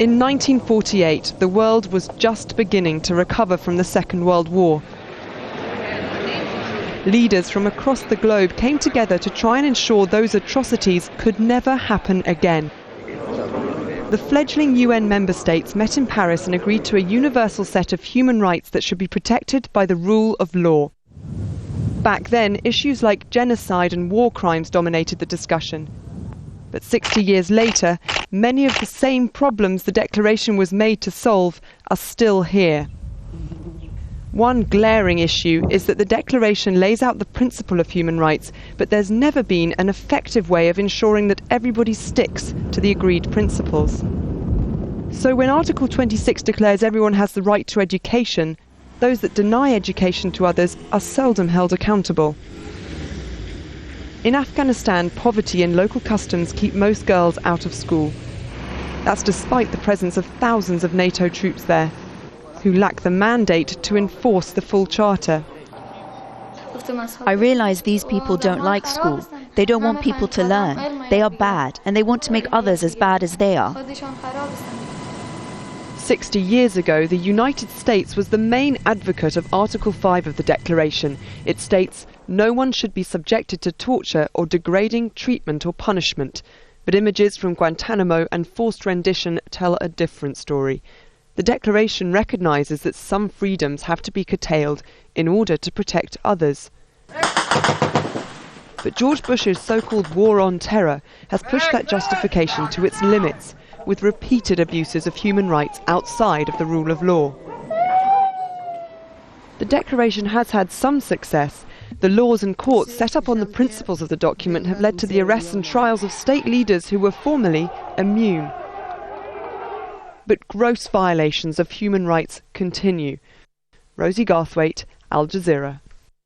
In 1948, the world was just beginning to recover from the Second World War. Leaders from across the globe came together to try and ensure those atrocities could never happen again. The fledgling UN member states met in Paris and agreed to a universal set of human rights that should be protected by the rule of law. Back then, issues like genocide and war crimes dominated the discussion. But 60 years later, many of the same problems the declaration was made to solve are still here. One glaring issue is that the declaration lays out the principle of human rights, but there's never been an effective way of ensuring that everybody sticks to the agreed principles. So when Article 26 declares everyone has the right to education, those that deny education to others are seldom held accountable. In Afghanistan, poverty and local customs keep most girls out of school. That's despite the presence of thousands of NATO troops there, who lack the mandate to enforce the full charter. I realise these people don't like school. They don't want people to learn. They are bad, and they want to make others as bad as they are. 60 years ago, the United States was the main advocate of Article 5 of the Declaration. It states, no one should be subjected to torture or degrading treatment or punishment. But images from Guantanamo and forced rendition tell a different story. The Declaration recognises that some freedoms have to be curtailed in order to protect others. But George Bush's so-called war on terror has pushed that justification to its limits, with repeated abuses of human rights outside of the rule of law. The Declaration has had some success. The laws and courts set up on the principles of the document have led to the arrests and trials of state leaders who were formerly immune. But gross violations of human rights continue. Rosie Garthwaite, Al Jazeera.